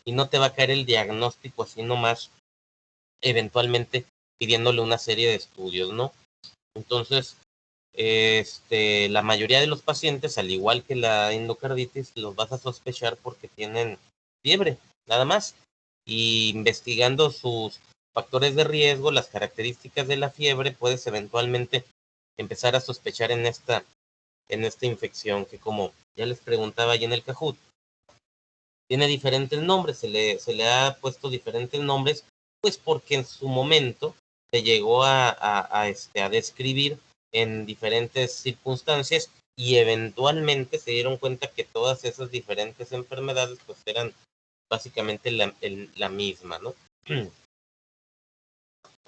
y no te va a caer el diagnóstico así nomás, eventualmente pidiéndole una serie de estudios, ¿no? Entonces, la mayoría de los pacientes, al igual que la endocarditis, los vas a sospechar porque tienen fiebre, nada más. Y investigando sus factores de riesgo, las características de la fiebre, puedes eventualmente empezar a sospechar en esta infección que, como ya les preguntaba ahí en el Kahoot, tiene diferentes nombres, se le ha puesto diferentes nombres, pues porque en su momento se llegó a describir en diferentes circunstancias y eventualmente se dieron cuenta que todas esas diferentes enfermedades pues eran básicamente la misma, ¿no?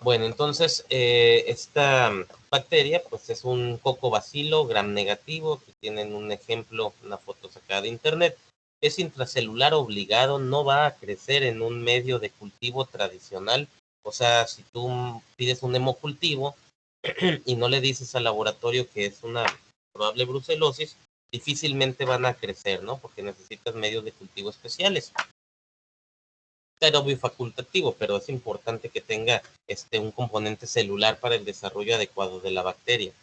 Bueno, entonces esta bacteria pues es un cocobacilo gram negativo, que tienen un ejemplo, una foto sacada de internet. Es intracelular obligado, no va a crecer en un medio de cultivo tradicional. O sea, si tú pides un hemocultivo y no le dices al laboratorio que es una probable brucelosis, difícilmente van a crecer, ¿no? Porque necesitas medios de cultivo especiales. Pero bifacultativo, pero es importante que tenga un componente celular para el desarrollo adecuado de la bacteria.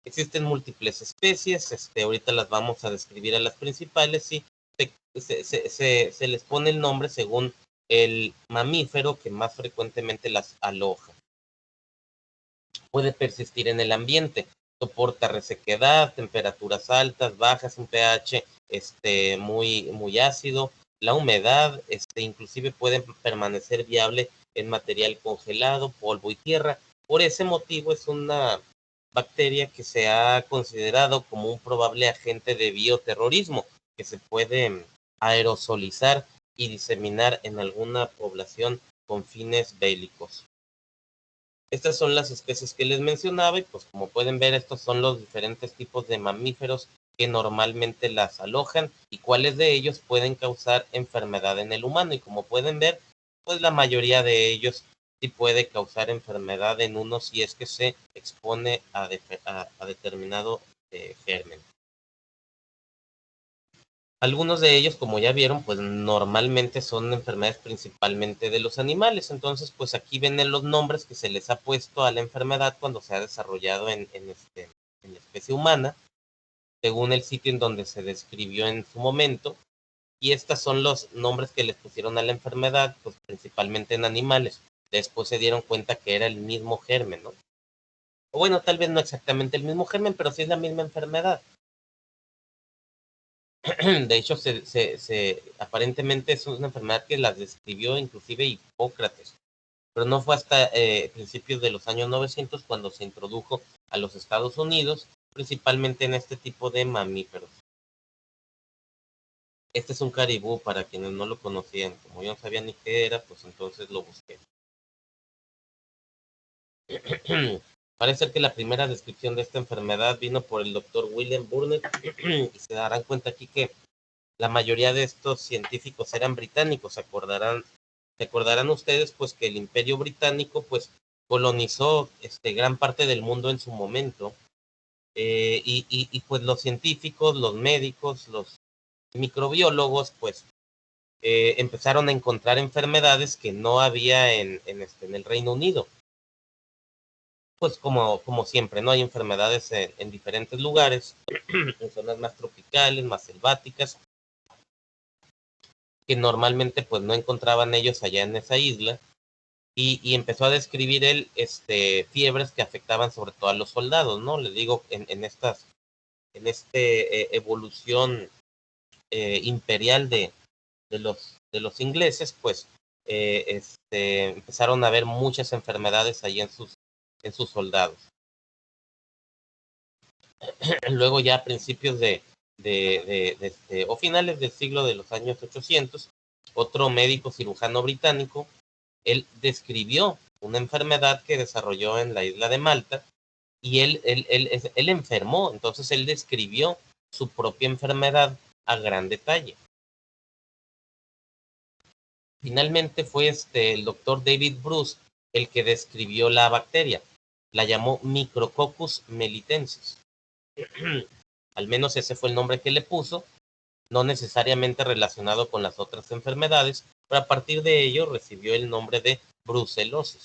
Existen múltiples especies, ahorita las vamos a describir a las principales y se les pone el nombre según el mamífero que más frecuentemente las aloja. Puede persistir en el ambiente, soporta resequedad, temperaturas altas, bajas, un pH muy ácido, la humedad, inclusive puede permanecer viable en material congelado, polvo y tierra. Por ese motivo es una bacteria que se ha considerado como un probable agente de bioterrorismo que se puede aerosolizar y diseminar en alguna población con fines bélicos. Estas son las especies que les mencionaba y pues como pueden ver estos son los diferentes tipos de mamíferos que normalmente las alojan y cuáles de ellos pueden causar enfermedad en el humano. Y como pueden ver, pues la mayoría de ellos sí puede causar enfermedad en uno si es que se expone a determinado germen. Algunos de ellos, como ya vieron, pues normalmente son enfermedades principalmente de los animales. Entonces, pues aquí ven los nombres que se les ha puesto a la enfermedad cuando se ha desarrollado en la especie humana, según el sitio en donde se describió en su momento. Y estos son los nombres que les pusieron a la enfermedad, pues principalmente en animales. Después se dieron cuenta que era el mismo germen, ¿no? O bueno, tal vez no exactamente el mismo germen, pero sí es la misma enfermedad. De hecho, aparentemente es una enfermedad que las describió inclusive Hipócrates, pero no fue hasta principios de los años 900 cuando se introdujo a los Estados Unidos, principalmente en este tipo de mamíferos. Este es un caribú, para quienes no lo conocían. Como yo no sabía ni qué era, pues entonces lo busqué. Parece ser que la primera descripción de esta enfermedad vino por el doctor William Burnett y se darán cuenta aquí que la mayoría de estos científicos eran británicos. Se acordarán ustedes pues que el Imperio Británico pues colonizó gran parte del mundo en su momento, y pues los científicos, los médicos, los microbiólogos pues empezaron a encontrar enfermedades que no había en el Reino Unido. Pues como siempre, ¿no? Hay enfermedades en diferentes lugares, en zonas más tropicales, más selváticas, que normalmente pues no encontraban ellos allá en esa isla, y empezó a describir él fiebres que afectaban sobre todo a los soldados, ¿no? Les digo, en esta evolución imperial de los ingleses, pues empezaron a haber muchas enfermedades ahí en sus soldados. Luego ya a principios o finales del siglo de los años 800, otro médico cirujano británico, él describió una enfermedad que desarrolló en la isla de Malta y él enfermó, entonces él describió su propia enfermedad a gran detalle. Finalmente fue el doctor David Bruce el que describió la bacteria, la llamó Micrococcus melitensis. Al menos ese fue el nombre que le puso, no necesariamente relacionado con las otras enfermedades, pero a partir de ello recibió el nombre de brucelosis.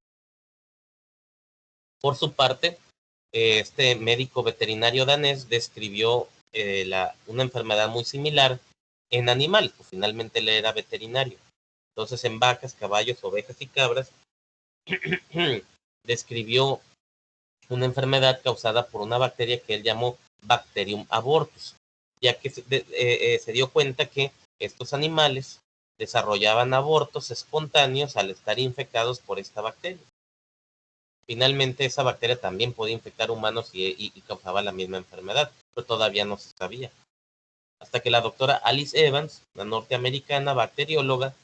Por su parte, este médico veterinario danés describió una enfermedad muy similar en animales, pues finalmente él era veterinario. Entonces, en vacas, caballos, ovejas y cabras, describió una enfermedad causada por una bacteria que él llamó Bacterium abortus, ya que se dio cuenta que estos animales desarrollaban abortos espontáneos al estar infectados por esta bacteria. Finalmente, esa bacteria también podía infectar humanos y causaba la misma enfermedad, pero todavía no se sabía. Hasta que la doctora Alice Evans, una norteamericana bacterióloga,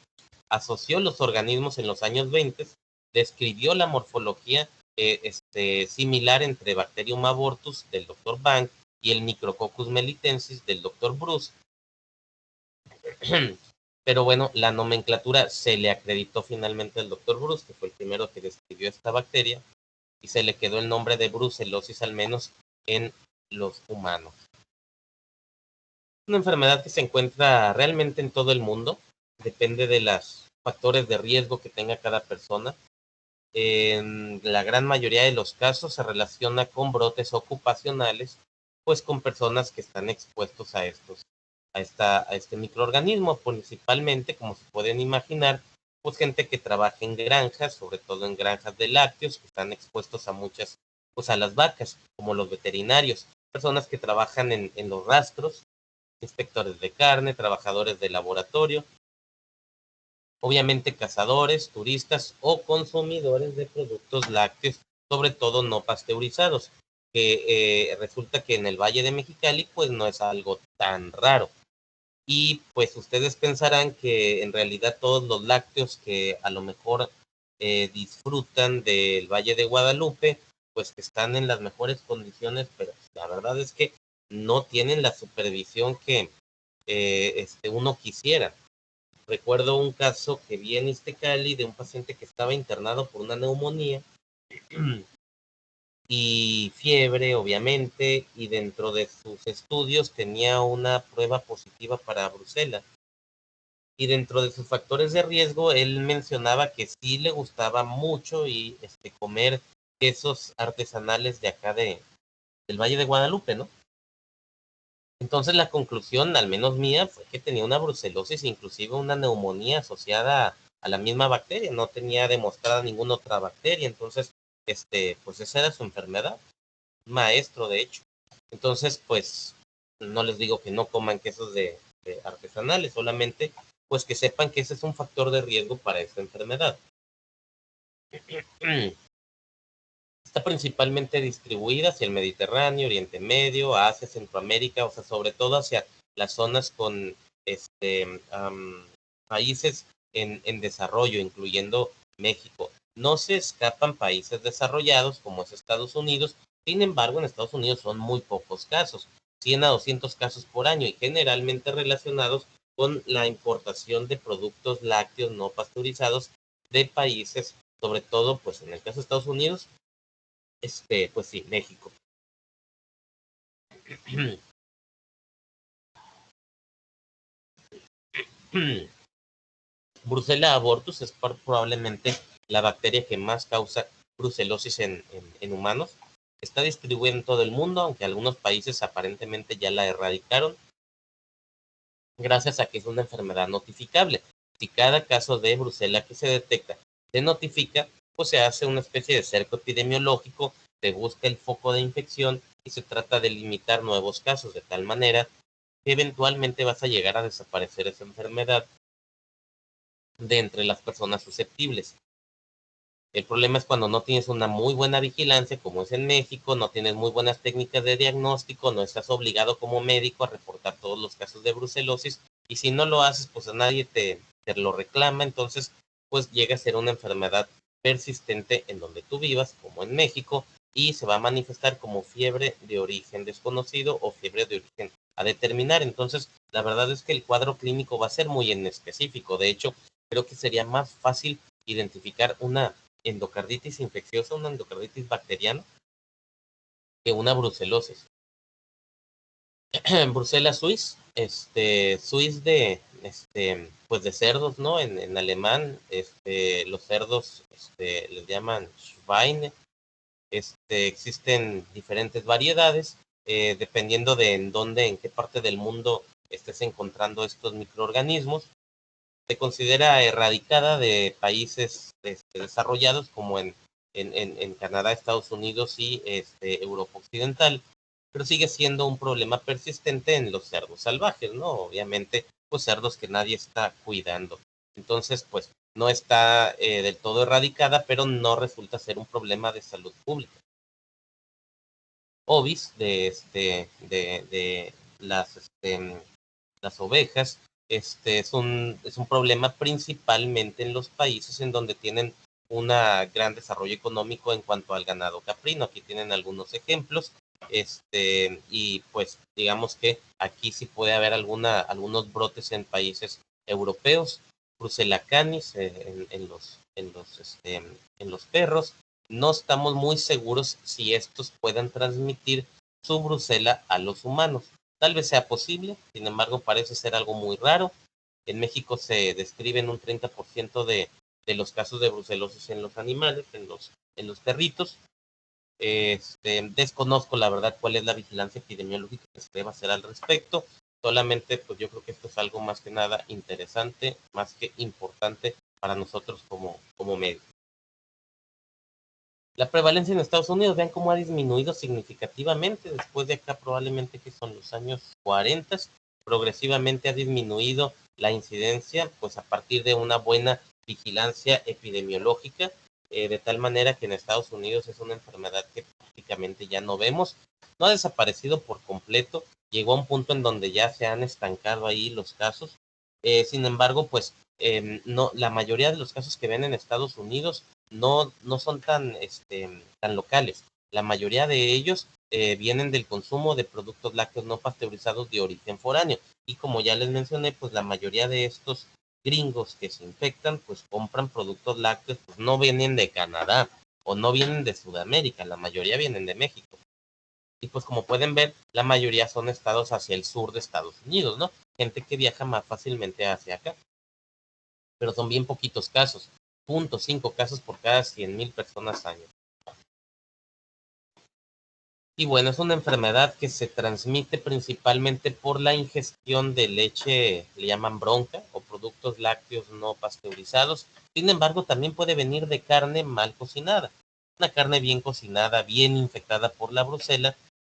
asoció los organismos en los años 20, describió la morfología similar entre Bacterium abortus del Dr. Bank y el Micrococcus melitensis del Dr. Bruce. Pero bueno, la nomenclatura se le acreditó finalmente al Dr. Bruce, que fue el primero que describió esta bacteria, y se le quedó el nombre de brucelosis al menos en los humanos. Una enfermedad que se encuentra realmente en todo el mundo, depende de los factores de riesgo que tenga cada persona. En la gran mayoría de los casos se relaciona con brotes ocupacionales, pues con personas que están expuestos a este microorganismo, principalmente, como se pueden imaginar, pues gente que trabaja en granjas, sobre todo en granjas de lácteos, que están expuestos a pues a las vacas, como los veterinarios, personas que trabajan en los rastros, inspectores de carne, trabajadores de laboratorio, obviamente cazadores, turistas o consumidores de productos lácteos, sobre todo no pasteurizados, que resulta que en el Valle de Mexicali pues no es algo tan raro. Y pues ustedes pensarán que en realidad todos los lácteos que a lo mejor disfrutan del Valle de Guadalupe, pues que están en las mejores condiciones, pero la verdad es que no tienen la supervisión que uno quisiera. Recuerdo un caso que vi en Iztecali de un paciente que estaba internado por una neumonía y fiebre, obviamente, y dentro de sus estudios tenía una prueba positiva para brucela. Y dentro de sus factores de riesgo, él mencionaba que sí le gustaba mucho y comer quesos artesanales de acá del Valle de Guadalupe, ¿no? Entonces la conclusión, al menos mía, fue que tenía una brucelosis, inclusive una neumonía asociada a la misma bacteria, no tenía demostrada ninguna otra bacteria, entonces, pues esa era su enfermedad, maestro de hecho. Entonces, pues, no les digo que no coman quesos de artesanales, solamente, pues que sepan que ese es un factor de riesgo para esta enfermedad. Está principalmente distribuida hacia el Mediterráneo, Oriente Medio, Asia, Centroamérica, o sea, sobre todo hacia las zonas con países en desarrollo, incluyendo México. No se escapan países desarrollados como es Estados Unidos, sin embargo, en Estados Unidos son muy pocos casos, 100 a 200 casos por año y generalmente relacionados con la importación de productos lácteos no pasteurizados de países, sobre todo, pues en el caso de Estados Unidos, pues sí, México. Brucella abortus es probablemente la bacteria que más causa brucelosis en humanos. Está distribuida en todo el mundo, aunque algunos países aparentemente ya la erradicaron, gracias a que es una enfermedad notificable. Si cada caso de brucela que se detecta se notifica, pues se hace una especie de cerco epidemiológico, se busca el foco de infección y se trata de limitar nuevos casos, de tal manera que eventualmente vas a llegar a desaparecer esa enfermedad de entre las personas susceptibles. El problema es cuando no tienes una muy buena vigilancia, como es en México, no tienes muy buenas técnicas de diagnóstico, no estás obligado como médico a reportar todos los casos de brucelosis, y si no lo haces, pues a nadie te lo reclama, entonces pues llega a ser una enfermedad persistente en donde tú vivas, como en México, y se va a manifestar como fiebre de origen desconocido o fiebre de origen a determinar. Entonces, la verdad es que el cuadro clínico va a ser muy en específico. De hecho, creo que sería más fácil identificar una endocarditis infecciosa, una endocarditis bacteriana, que una brucelosis. Bruselas Suiz, Suiz pues de cerdos, ¿no? En alemán, los cerdos, les llaman Schweine. Existen diferentes variedades, dependiendo de en dónde, en qué parte del mundo estés encontrando estos microorganismos. Se considera erradicada de países desarrollados como en Canadá, Estados Unidos y Europa Occidental, pero sigue siendo un problema persistente en los cerdos salvajes, ¿no? Obviamente, pues cerdos que nadie está cuidando. Entonces, pues no está del todo erradicada, pero no resulta ser un problema de salud pública. Ovis de las ovejas, es un problema principalmente en los países en donde tienen un gran desarrollo económico en cuanto al ganado caprino. Aquí tienen algunos ejemplos, y pues digamos que aquí sí puede haber algunos brotes en países europeos, Brucella canis en los perros. No estamos muy seguros si estos puedan transmitir su brucela a los humanos. Tal vez sea posible, sin embargo parece ser algo muy raro. En México se describen un 30% de los casos de brucelosis en los animales, en los perritos. Desconozco la verdad cuál es la vigilancia epidemiológica que se debe hacer al respecto. Solamente, pues yo creo que esto es algo más que nada interesante, más que importante para nosotros como médicos. La prevalencia en Estados Unidos, vean cómo ha disminuido significativamente después de acá, probablemente que son los años 40, progresivamente ha disminuido la incidencia, pues a partir de una buena vigilancia epidemiológica, de tal manera que en Estados Unidos es una enfermedad que prácticamente ya no vemos. No ha desaparecido por completo, llegó a un punto en donde ya se han estancado ahí los casos. Sin embargo, pues no, la mayoría de los casos que ven en Estados Unidos no son tan locales. La mayoría de ellos vienen del consumo de productos lácteos no pasteurizados de origen foráneo. Y como ya les mencioné, pues la mayoría de estos gringos que se infectan, pues compran productos lácteos, pues no vienen de Canadá o no vienen de Sudamérica, la mayoría vienen de México. Y pues como pueden ver, la mayoría son estados hacia el sur de Estados Unidos, ¿no? Gente que viaja más fácilmente hacia acá, pero son bien poquitos casos, 0.5 casos por cada 100,000 personas año. Y bueno, es una enfermedad que se transmite principalmente por la ingestión de leche, le llaman bronca, o productos lácteos no pasteurizados. Sin embargo, también puede venir de carne mal cocinada. Una carne bien cocinada, bien infectada por la brucela,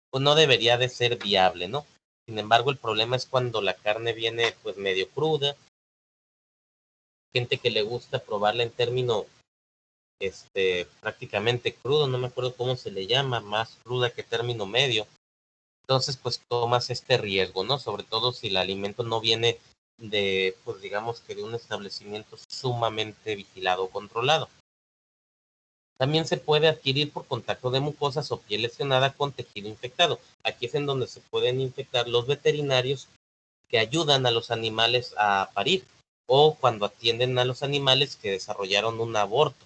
pues no debería de ser viable, ¿no? Sin embargo, el problema es cuando la carne viene pues medio cruda, gente que le gusta probarla en término prácticamente crudo, no me acuerdo cómo se le llama, más cruda que término medio. Entonces, pues tomas este riesgo, ¿no? Sobre todo si el alimento no viene de, pues digamos que de un establecimiento sumamente vigilado o controlado. También se puede adquirir por contacto de mucosas o piel lesionada con tejido infectado. Aquí es en donde se pueden infectar los veterinarios que ayudan a los animales a parir o cuando atienden a los animales que desarrollaron un aborto.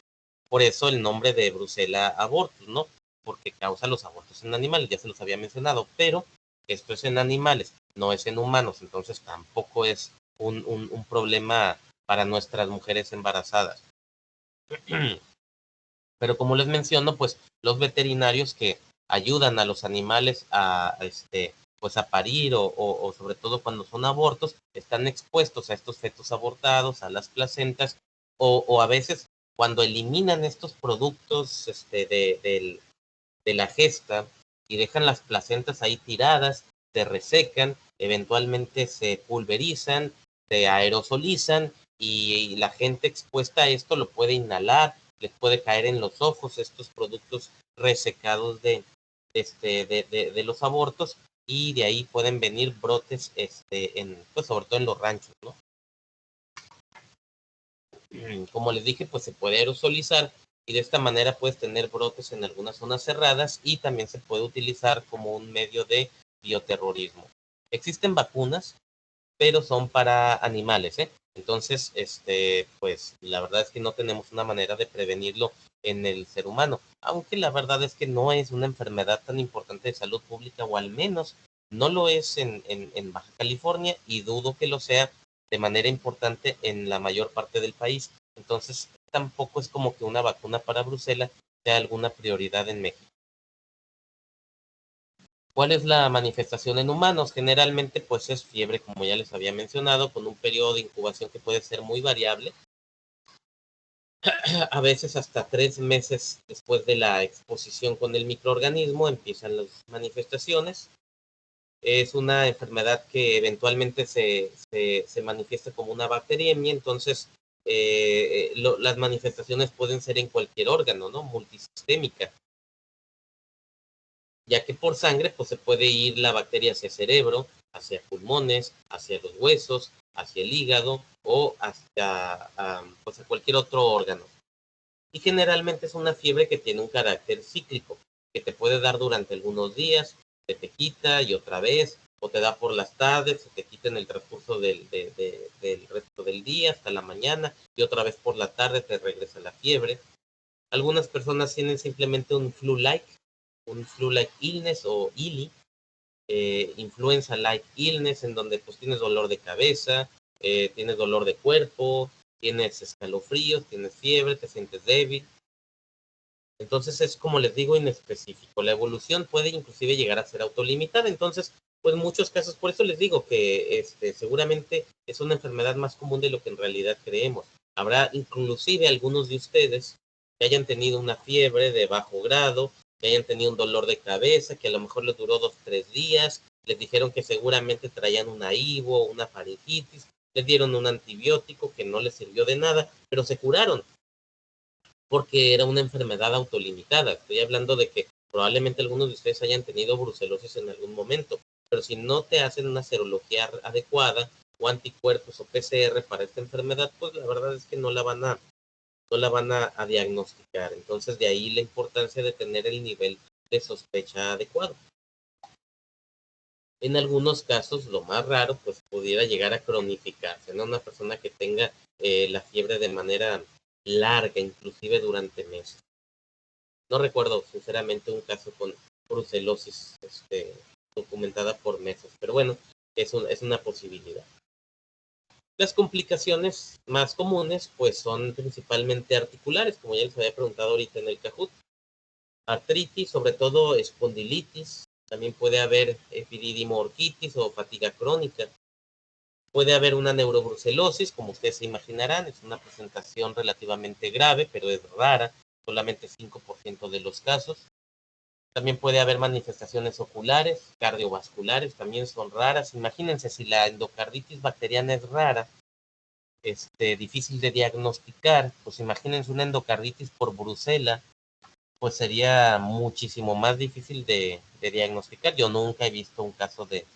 Por eso el nombre de Brucella abortus, ¿no? Porque causa los abortos en animales, ya se los había mencionado, pero esto es en animales, no es en humanos, entonces tampoco es un problema para nuestras mujeres embarazadas. Pero como les menciono, pues los veterinarios que ayudan a los animales pues a parir o sobre todo cuando son abortos, están expuestos a estos fetos abortados, a las placentas, o a veces cuando eliminan estos productos de la gesta y dejan las placentas ahí tiradas, se resecan, eventualmente se pulverizan, se aerosolizan y la gente expuesta a esto lo puede inhalar, les puede caer en los ojos estos productos resecados de los abortos y de ahí pueden venir brotes pues sobre todo en los ranchos, ¿no? Como les dije, pues se puede aerosolizar y de esta manera puedes tener brotes en algunas zonas cerradas y también se puede utilizar como un medio de bioterrorismo. Existen vacunas, pero son para animales, ¿eh? Entonces, pues la verdad es que no tenemos una manera de prevenirlo en el ser humano, aunque la verdad es que no es una enfermedad tan importante de salud pública, o al menos No lo es en Baja California y dudo que lo sea de manera importante en la mayor parte del país. Entonces, tampoco es como que una vacuna para Brucela sea alguna prioridad en México. ¿Cuál es la manifestación en humanos? Generalmente, pues es fiebre, como ya les había mencionado, con un periodo de incubación que puede ser muy variable. A veces hasta 3 meses después de la exposición con el microorganismo empiezan las manifestaciones. Es una enfermedad que eventualmente se manifiesta como una bacteriemia, entonces las manifestaciones pueden ser en cualquier órgano, ¿no? Multisistémica, ya que por sangre pues se puede ir la bacteria hacia cerebro, hacia pulmones, hacia los huesos, hacia el hígado o hasta pues a cualquier otro órgano. Y generalmente es una fiebre que tiene un carácter cíclico, que te puede dar durante algunos días, se te quita y otra vez, o te da por las tardes, se te quita en el transcurso del resto del día hasta la mañana y otra vez por la tarde te regresa la fiebre. Algunas personas tienen simplemente un flu-like illness o ILI, influenza-like illness, en donde pues tienes dolor de cabeza, tienes dolor de cuerpo, tienes escalofríos, tienes fiebre, te sientes débil. Entonces es como les digo, inespecífico. La evolución puede inclusive llegar a ser autolimitada. Entonces, pues en muchos casos, por eso les digo que seguramente es una enfermedad más común de lo que en realidad creemos. Habrá inclusive algunos de ustedes que hayan tenido una fiebre de bajo grado, que hayan tenido un dolor de cabeza, que a lo mejor les duró 2 o 3 días, les dijeron que seguramente traían una IVO, una faringitis, les dieron un antibiótico que no les sirvió de nada, pero se curaron porque era una enfermedad autolimitada. Estoy hablando de que probablemente algunos de ustedes hayan tenido brucelosis en algún momento, pero si no te hacen una serología adecuada o anticuerpos o PCR para esta enfermedad, pues la verdad es que no la van a diagnosticar. Entonces de ahí la importancia de tener el nivel de sospecha adecuado. En algunos casos, lo más raro, pues pudiera llegar a cronificarse, ¿no? Una persona que tenga la fiebre de manera larga, inclusive durante meses. No recuerdo sinceramente un caso con brucelosis documentada por meses, pero bueno, es una posibilidad. Las complicaciones más comunes pues son principalmente articulares, como ya les había preguntado ahorita en el Kahoot. Artritis, sobre todo espondilitis, también puede haber epididimorquitis o fatiga crónica. Puede haber una neurobrucelosis, como ustedes se imaginarán, es una presentación relativamente grave, pero es rara, solamente 5% de los casos. También puede haber manifestaciones oculares, cardiovasculares, también son raras. Imagínense si la endocarditis bacteriana es rara, difícil de diagnosticar, pues imagínense una endocarditis por brucela, pues sería muchísimo más difícil de diagnosticar. Yo nunca he visto un caso de,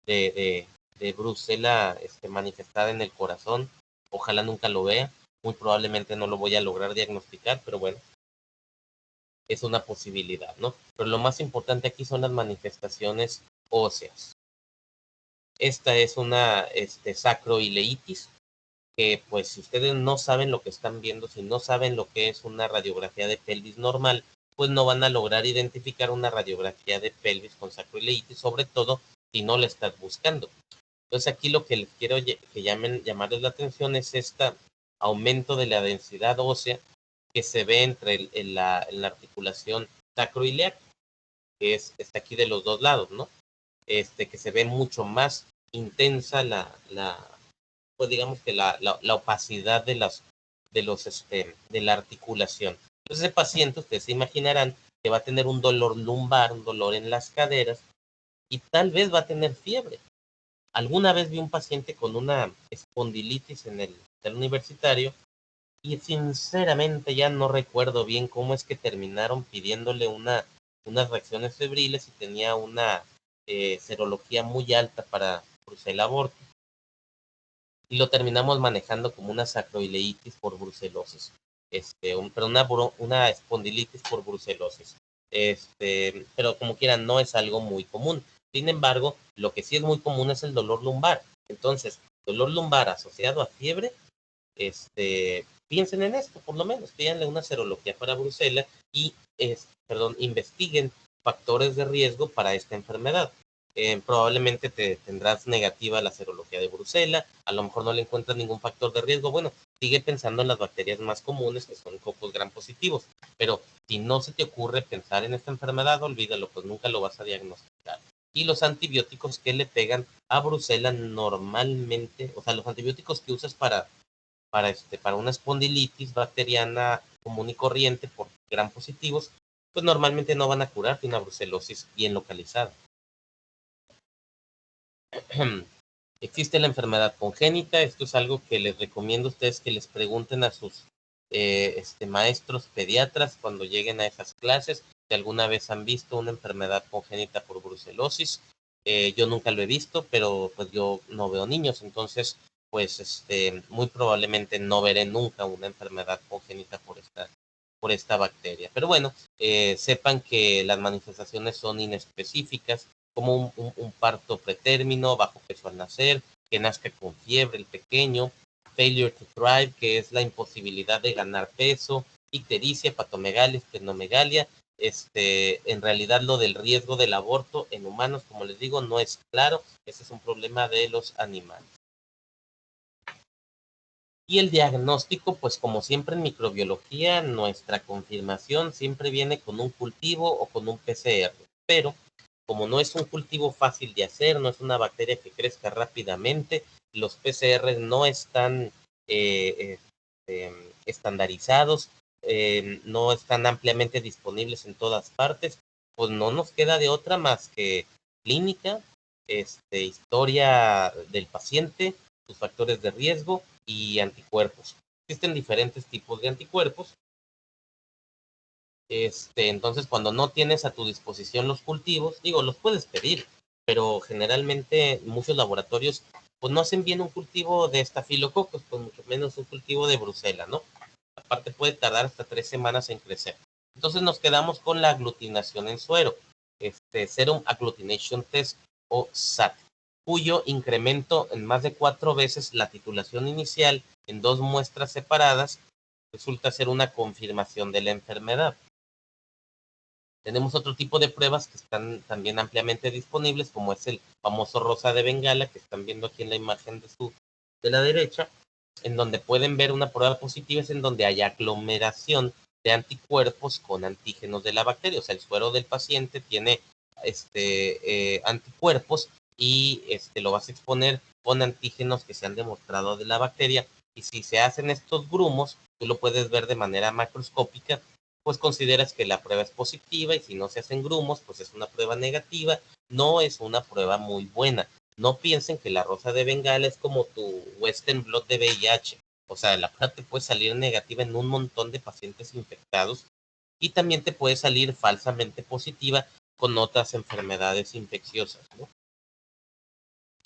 de, de brucela manifestada en el corazón. Ojalá nunca lo vea. Muy probablemente no lo voy a lograr diagnosticar, pero bueno, es una posibilidad, ¿no? Pero lo más importante aquí son las manifestaciones óseas. Esta es una sacroileitis, que pues si ustedes no saben lo que están viendo, si no saben lo que es una radiografía de pelvis normal, pues no van a lograr identificar una radiografía de pelvis con sacroileitis, sobre todo si no la estás buscando. Entonces aquí lo que les quiero llamarles la atención es este aumento de la densidad ósea que se ve en la articulación sacroiliaca, que está aquí de los dos lados, ¿no? Que se ve mucho más intensa pues digamos que la opacidad de la articulación. Entonces, ese paciente, ustedes se imaginarán que va a tener un dolor lumbar, un dolor en las caderas y tal vez va a tener fiebre. Alguna vez vi un paciente con una espondilitis en el universitario y sinceramente ya no recuerdo bien cómo es que terminaron pidiéndole unas reacciones febriles y tenía una serología muy alta para Brucella aborto y lo terminamos manejando como una sacroileitis por brucelosis, pero una espondilitis por brucelosis, pero como quieran no es algo muy común. Sin embargo, lo que sí es muy común es el dolor lumbar. Entonces, dolor lumbar asociado a fiebre, piensen en esto, por lo menos, pídanle una serología para Brucella y, investiguen factores de riesgo para esta enfermedad. probablemente te tendrás negativa la serología de Brucela, a lo mejor no le encuentras ningún factor de riesgo. Bueno, sigue pensando en las bacterias más comunes, que son cocos gram positivos, pero si no se te ocurre pensar en esta enfermedad, olvídalo, pues nunca lo vas a diagnosticar. Y los antibióticos que le pegan a Brucela normalmente, o sea, los antibióticos que usas para una espondilitis bacteriana común y corriente por gram positivos, pues normalmente no van a curarte una brucelosis bien localizada. Existe la enfermedad congénita. Esto es algo que les recomiendo a ustedes que les pregunten a sus maestros pediatras cuando lleguen a esas clases, si alguna vez han visto una enfermedad congénita por brucelosis. Yo nunca lo he visto, pero pues yo no veo niños, entonces pues muy probablemente no veré nunca una enfermedad congénita por esta bacteria. Pero bueno, sepan que las manifestaciones son inespecíficas, como un parto pretérmino, bajo peso al nacer, que nazca con fiebre el pequeño, failure to thrive, que es la imposibilidad de ganar peso, ictericia, patomegalia, esplenomegalia. En realidad lo del riesgo del aborto en humanos, como les digo, no es claro. Ese es un problema de los animales. Y el diagnóstico, pues como siempre en microbiología, nuestra confirmación siempre viene con un cultivo o con un PCR, pero como no es un cultivo fácil de hacer, no es una bacteria que crezca rápidamente, los PCR no están estandarizados, no están ampliamente disponibles en todas partes, pues no nos queda de otra más que clínica, historia del paciente, sus factores de riesgo y anticuerpos. Existen diferentes tipos de anticuerpos. Entonces, cuando no tienes a tu disposición los cultivos, digo, los puedes pedir, pero generalmente muchos laboratorios pues no hacen bien un cultivo de estafilococos, pues mucho menos un cultivo de Brucela, ¿no? Aparte puede tardar hasta 3 semanas en crecer. Entonces nos quedamos con la aglutinación en suero, Serum Agglutination Test o SAT, cuyo incremento en más de 4 veces la titulación inicial en 2 muestras separadas resulta ser una confirmación de la enfermedad. Tenemos otro tipo de pruebas que están también ampliamente disponibles, como es el famoso rosa de Bengala, que están viendo aquí en la imagen de la derecha, en donde pueden ver una prueba positiva, es en donde hay aglomeración de anticuerpos con antígenos de la bacteria. O sea, el suero del paciente tiene anticuerpos y lo vas a exponer con antígenos que se han demostrado de la bacteria. Y si se hacen estos grumos, tú lo puedes ver de manera macroscópica, pues consideras que la prueba es positiva, y si no se hacen grumos, pues es una prueba negativa, no es una prueba muy buena. No piensen que la rosa de Bengala es como tu Western blot de VIH. O sea, la prueba te puede salir negativa en un montón de pacientes infectados y también te puede salir falsamente positiva con otras enfermedades infecciosas, ¿no?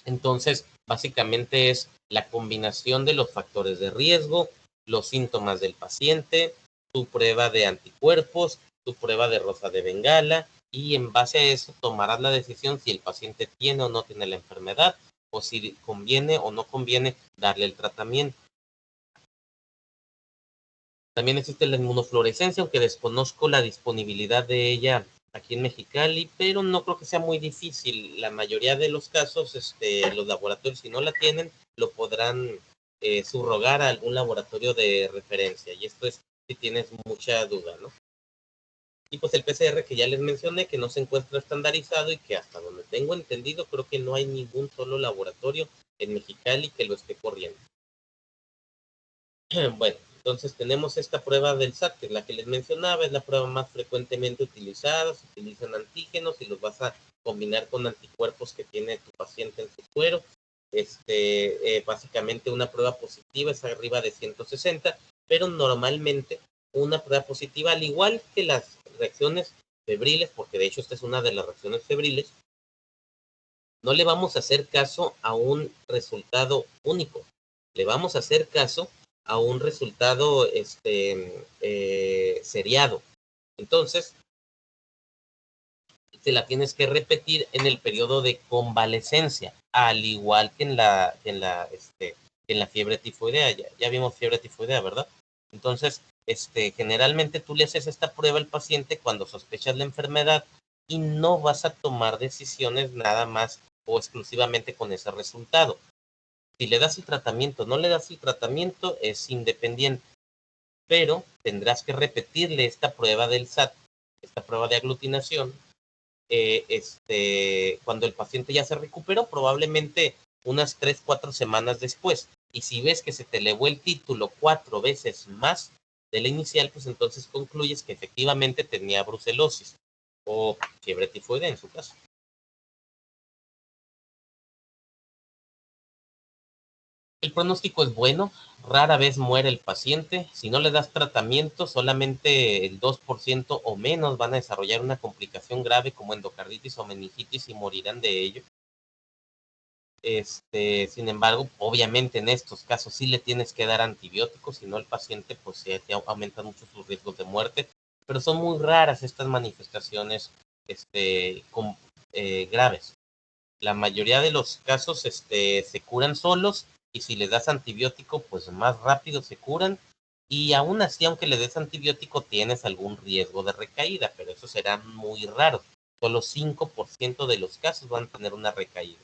Entonces, básicamente es la combinación de los factores de riesgo, los síntomas del paciente, tu prueba de anticuerpos, tu prueba de rosa de Bengala, y en base a eso tomarás la decisión si el paciente tiene o no tiene la enfermedad, o si conviene o no conviene darle el tratamiento. También existe la inmunofluorescencia, aunque desconozco la disponibilidad de ella aquí en Mexicali, pero no creo que sea muy difícil. La mayoría de los casos, los laboratorios, si no la tienen, lo podrán subrogar a algún laboratorio de referencia. Y esto es si tienes mucha duda, ¿no? Y pues el PCR que ya les mencioné, que no se encuentra estandarizado y que hasta donde tengo entendido, creo que no hay ningún solo laboratorio en Mexicali que lo esté corriendo. Bueno, entonces tenemos esta prueba del SAT, que es la que les mencionaba, es la prueba más frecuentemente utilizada. Se utilizan antígenos y los vas a combinar con anticuerpos que tiene tu paciente en su suero. Básicamente una prueba positiva es arriba de 160, pero normalmente una prueba positiva, al igual que las reacciones febriles, porque de hecho esta es una de las reacciones febriles, no le vamos a hacer caso a un resultado único, le vamos a hacer caso a un resultado seriado. Entonces, te la tienes que repetir en el periodo de convalecencia, al igual que en la fiebre tifoidea. Ya vimos fiebre tifoidea, ¿verdad? Entonces, generalmente tú le haces esta prueba al paciente cuando sospechas la enfermedad y no vas a tomar decisiones nada más o exclusivamente con ese resultado. Si le das el tratamiento, no le das el tratamiento, es independiente, pero tendrás que repetirle esta prueba del SAT, esta prueba de aglutinación, cuando el paciente ya se recuperó, probablemente unas 3, 4 semanas después. Y si ves que se te elevó el título 4 veces más de la inicial, pues entonces concluyes que efectivamente tenía brucelosis o fiebre tifoidea en su caso. El pronóstico es bueno, rara vez muere el paciente. Si no le das tratamiento, solamente el 2% o menos van a desarrollar una complicación grave como endocarditis o meningitis y morirán de ello. Sin embargo, obviamente en estos casos sí le tienes que dar antibióticos, si no el paciente pues te aumenta mucho sus riesgos de muerte, pero son muy raras estas manifestaciones graves. La mayoría de los casos se curan solos y si le das antibiótico pues más rápido se curan y aún así aunque le des antibiótico tienes algún riesgo de recaída, pero eso será muy raro. Solo 5% de los casos van a tener una recaída.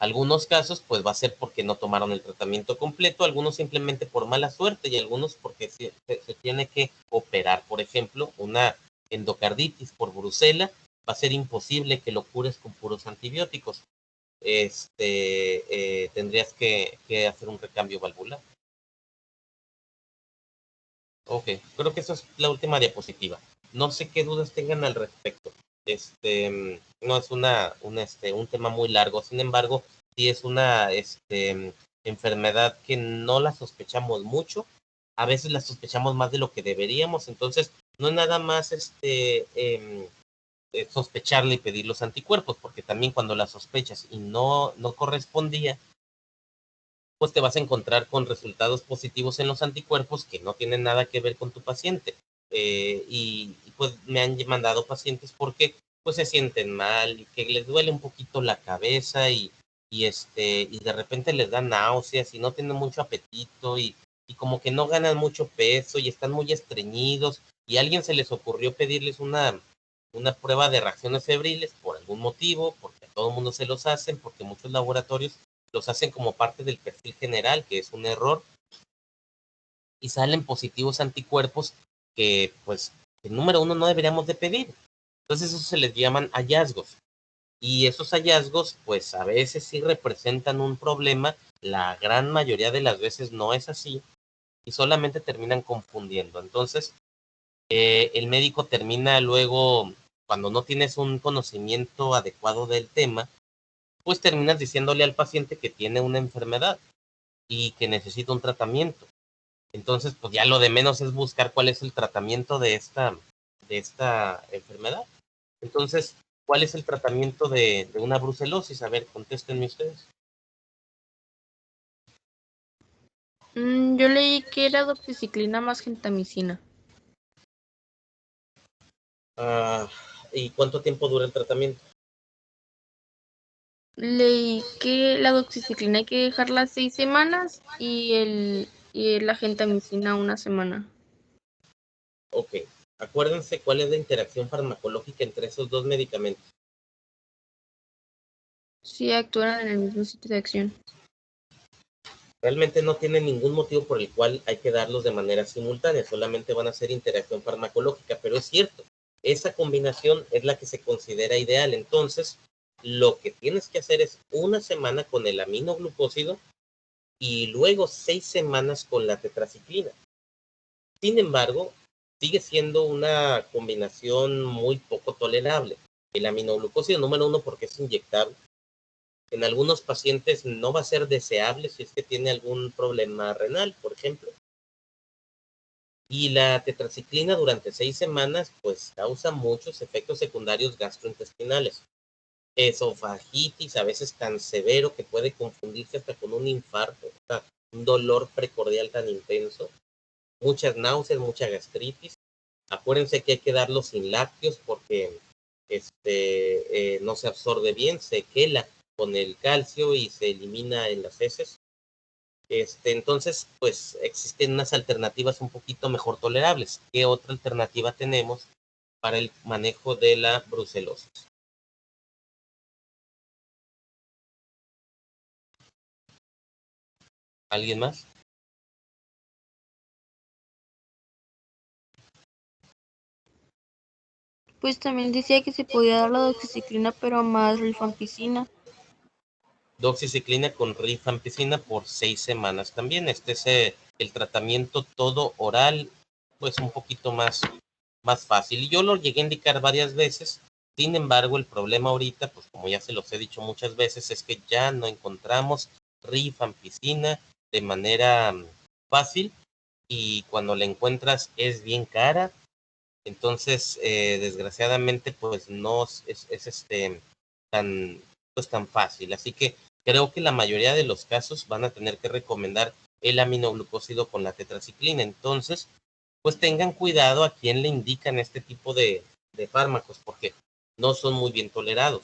Algunos casos pues va a ser porque no tomaron el tratamiento completo, algunos simplemente por mala suerte y algunos porque se tiene que operar. Por ejemplo, una endocarditis por brucela va a ser imposible que lo cures con puros antibióticos. Tendrías que hacer un recambio valvular. Ok, creo que esa es la última diapositiva. No sé qué dudas tengan al respecto. No es un tema muy largo, sin embargo, sí es una enfermedad que no la sospechamos mucho. A veces la sospechamos más de lo que deberíamos, entonces no es nada más sospecharle y pedir los anticuerpos, porque también cuando la sospechas y no correspondía, pues te vas a encontrar con resultados positivos en los anticuerpos que no tienen nada que ver con tu paciente. Pues me han mandado pacientes porque pues se sienten mal y que les duele un poquito la cabeza y de repente les da náuseas y no tienen mucho apetito y como que no ganan mucho peso y están muy estreñidos y a alguien se les ocurrió pedirles una prueba de reacciones febriles por algún motivo, porque a todo el mundo se los hacen, porque muchos laboratorios los hacen como parte del perfil general, que es un error, y salen positivos anticuerpos que, pues, el número uno no deberíamos de pedir. Entonces, eso se les llaman hallazgos. Y esos hallazgos, pues, a veces sí representan un problema, la gran mayoría de las veces no es así, y solamente terminan confundiendo. Entonces, el médico termina luego, cuando no tienes un conocimiento adecuado del tema, pues terminas diciéndole al paciente que tiene una enfermedad y que necesita un tratamiento. Entonces, pues ya lo de menos es buscar cuál es el tratamiento de esta enfermedad. Entonces, ¿cuál es el tratamiento de una brucelosis? A ver, contéstenme ustedes. Yo leí que era doxiciclina más gentamicina. ¿Y cuánto tiempo dura el tratamiento? Leí que la doxiciclina hay que dejarla 6 semanas y la gentamicina 1 semana. Ok, acuérdense cuál es la interacción farmacológica entre esos dos medicamentos. Sí actúan en el mismo sitio de acción. Realmente no tiene ningún motivo por el cual hay que darlos de manera simultánea, solamente van a ser interacción farmacológica, pero es cierto, esa combinación es la que se considera ideal. Entonces, lo que tienes que hacer es una semana con el aminoglucósido y luego 6 semanas con la tetraciclina. Sin embargo, sigue siendo una combinación muy poco tolerable. El aminoglucósido número uno porque es inyectable. En algunos pacientes no va a ser deseable si es que tiene algún problema renal, por ejemplo. Y la tetraciclina durante 6 semanas pues causa muchos efectos secundarios gastrointestinales. Esofagitis a veces tan severo que puede confundirse hasta con un infarto, un dolor precordial tan intenso, muchas náuseas, mucha gastritis. Acuérdense que hay que darlo sin lácteos porque no se absorbe bien, se quela con el calcio y se elimina en las heces. Entonces, pues existen unas alternativas un poquito mejor tolerables. ¿Qué otra alternativa tenemos? para el manejo de la brucelosis. ¿Alguien más? Pues también decía que se podía dar la doxiciclina, pero más rifampicina. Doxiciclina con rifampicina por 6 semanas también. Este es el tratamiento todo oral, pues un poquito más fácil. Y yo lo llegué a indicar varias veces. Sin embargo, el problema ahorita, pues como ya se los he dicho muchas veces, es que ya no encontramos rifampicina de manera fácil, y cuando la encuentras es bien cara. Entonces, desgraciadamente, pues no es tan fácil. Así que creo que la mayoría de los casos van a tener que recomendar el aminoglucósido con la tetraciclina. Entonces, pues tengan cuidado a quién le indican este tipo de fármacos, porque no son muy bien tolerados.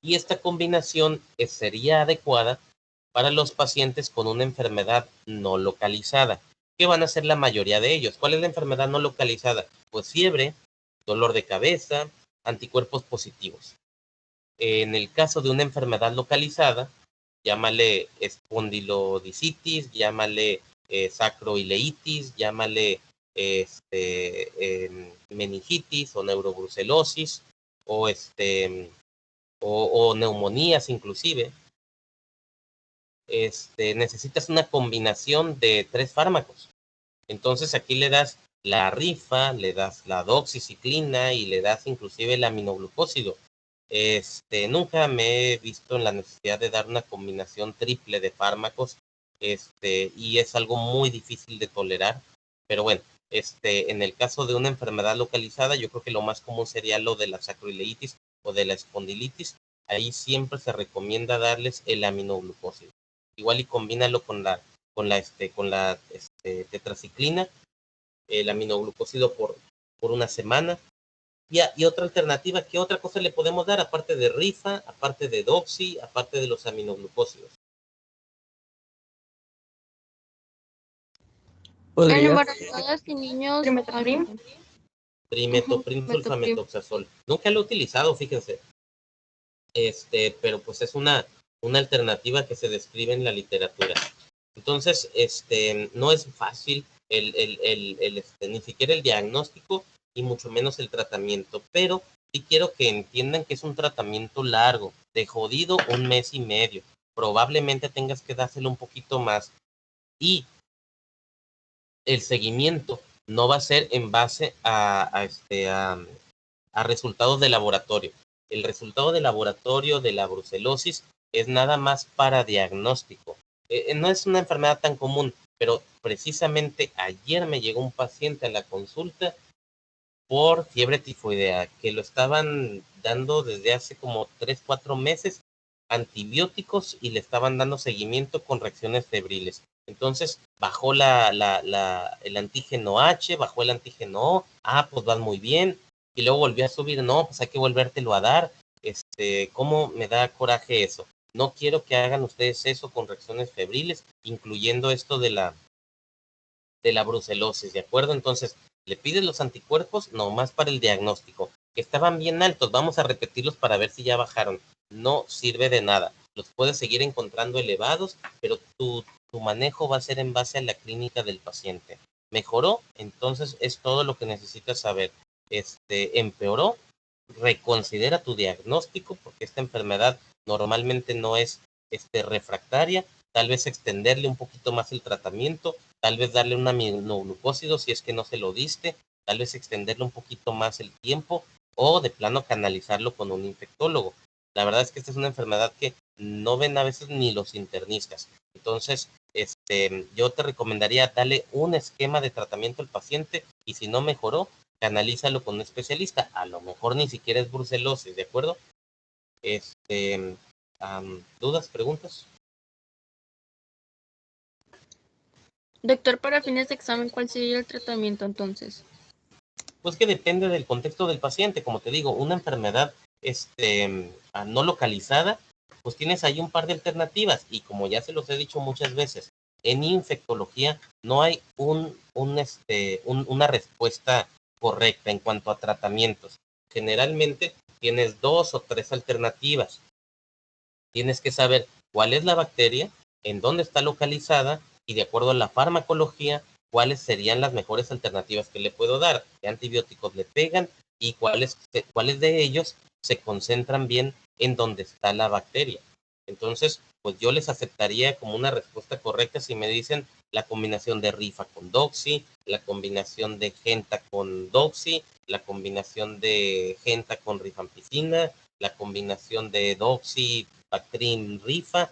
Y esta combinación sería adecuada para los pacientes con una enfermedad no localizada, que van a ser la mayoría de ellos. ¿Cuál es la enfermedad no localizada? Pues fiebre, dolor de cabeza, anticuerpos positivos. En el caso de una enfermedad localizada, llámale espondilodicitis, llámale sacroileitis, llámale meningitis o neurobrucelosis o o neumonías inclusive. Necesitas una combinación de 3 fármacos. Entonces aquí le das la rifa, le das la doxiciclina y le das inclusive el aminoglucósido. Nunca me he visto en la necesidad de dar una combinación triple de fármacos, y es algo muy difícil de tolerar. Pero bueno, en el caso de una enfermedad localizada, yo creo que lo más común sería lo de la sacroileitis o de la espondilitis. Ahí siempre se recomienda darles el aminoglucósido. Igual y combínalo con la tetraciclina, el aminoglucósido por una semana. Y otra alternativa, ¿qué otra cosa le podemos dar aparte de rifa, aparte de doxy, aparte de los aminoglucósidos? En embarazadas y niños, Trimetoprim. Trimetoprim, sulfametoxazol. Nunca lo he utilizado, fíjense. Pero pues es una alternativa que se describe en la literatura. Entonces, no es fácil ni siquiera el diagnóstico y mucho menos el tratamiento, pero sí quiero que entiendan que es un tratamiento largo, de jodido 1 mes y medio. Probablemente tengas que dárselo un poquito más, y el seguimiento no va a ser en base a resultados de laboratorio. El resultado de laboratorio de la brucelosis es nada más para diagnóstico. No es una enfermedad tan común, pero precisamente ayer me llegó un paciente a la consulta por fiebre tifoidea, que lo estaban dando desde hace como 3, 4 meses antibióticos y le estaban dando seguimiento con reacciones febriles. Entonces bajó el antígeno H, bajó el antígeno O, pues van muy bien, y luego volvió a subir, no, pues hay que volvértelo a dar. ¿Cómo me da coraje eso? No quiero que hagan ustedes eso con reacciones febriles, incluyendo esto de la brucelosis, ¿de acuerdo? Entonces, le pides los anticuerpos nomás para el diagnóstico, que estaban bien altos, vamos a repetirlos para ver si ya bajaron. No sirve de nada, los puedes seguir encontrando elevados, pero tu manejo va a ser en base a la clínica del paciente. ¿Mejoró? Entonces es todo lo que necesitas saber. ¿Empeoró? Reconsidera tu diagnóstico, porque esta enfermedad normalmente no es refractaria. Tal vez extenderle un poquito más el tratamiento, tal vez darle un aminoglucósido si es que no se lo diste, tal vez extenderle un poquito más el tiempo, o de plano canalizarlo con un infectólogo. La verdad es que esta es una enfermedad que no ven a veces ni los internistas. Entonces, yo te recomendaría darle un esquema de tratamiento al paciente, y si no mejoró, canalízalo con un especialista. A lo mejor ni siquiera es brucelosis, ¿de acuerdo? ¿Dudas, preguntas? doctor, para fines de examen, ¿cuál sería el tratamiento entonces? Pues que depende del contexto del paciente. Como te digo, una enfermedad no localizada, pues tienes ahí un par de alternativas, y como ya se los he dicho muchas veces, en infectología no hay una respuesta correcta en cuanto a tratamientos. Generalmente tienes 2 o 3 alternativas. Tienes que saber cuál es la bacteria, en dónde está localizada y de acuerdo a la farmacología, cuáles serían las mejores alternativas que le puedo dar, qué antibióticos le pegan y cuáles de ellos se concentran bien en donde está la bacteria. Entonces, pues yo les aceptaría como una respuesta correcta si me dicen la combinación de Rifa con Doxy, la combinación de Genta con Doxy, la combinación de Genta con rifampicina, la combinación de Doxy, Bactrim, Rifa,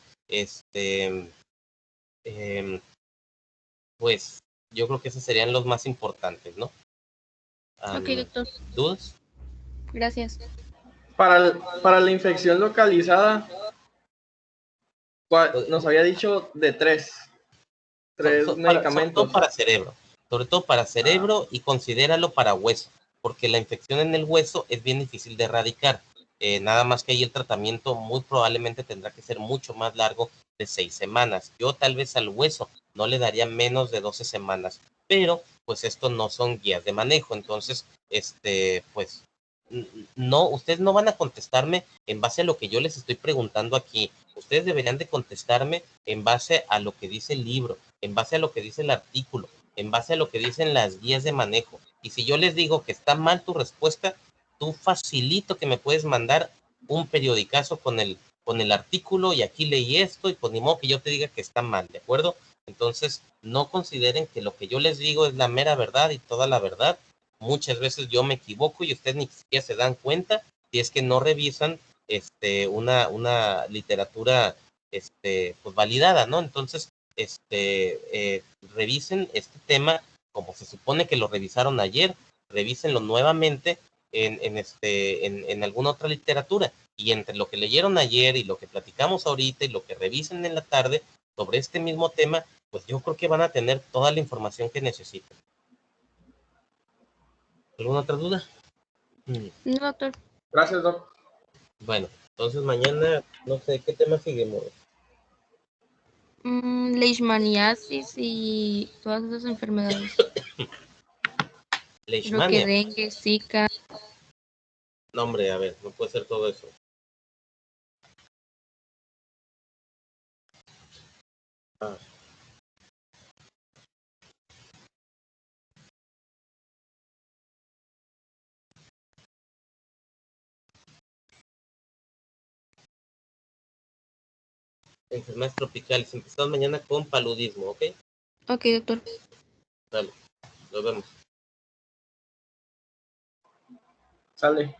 pues yo creo que esos serían los más importantes, ¿no? Ok, doctor. ¿Dudas? Gracias. Para la infección localizada, nos había dicho de tres medicamentos. Sobre todo para cerebro y considéralo para hueso, porque la infección en el hueso es bien difícil de erradicar. Nada más que ahí el tratamiento muy probablemente tendrá que ser mucho más largo de 6 semanas. Yo tal vez al hueso no le daría menos de 12 semanas, pero pues esto no son guías de manejo, entonces, pues no, ustedes no van a contestarme en base a lo que yo les estoy preguntando aquí. Ustedes deberían de contestarme en base a lo que dice el libro, en base a lo que dice el artículo, en base a lo que dicen las guías de manejo. Y si yo les digo que está mal tu respuesta, tú facilito que me puedes mandar un periodicazo con el artículo y aquí leí esto y pues ni modo que yo te diga que está mal, ¿de acuerdo? Entonces, no consideren que lo que yo les digo es la mera verdad y toda la verdad. Muchas veces yo me equivoco y ustedes ni siquiera se dan cuenta si es que no revisan una literatura pues validada, ¿no? Entonces, revisen este tema como se supone que lo revisaron ayer, revísenlo nuevamente en alguna otra literatura. Y entre lo que leyeron ayer y lo que platicamos ahorita y lo que revisen en la tarde sobre este mismo tema, pues yo creo que van a tener toda la información que necesitan. ¿Alguna otra duda? No, doctor. Gracias, doc. Bueno, entonces mañana, no sé, ¿qué tema seguimos? Leishmaniasis y todas esas enfermedades. Lo que Leishmania. dengue, Zika. No, hombre, a ver, no puede ser todo eso. Ah. Enfermedades tropicales. Empezamos mañana con paludismo, ¿ok? Ok, doctor. Dale, nos vemos. Sale.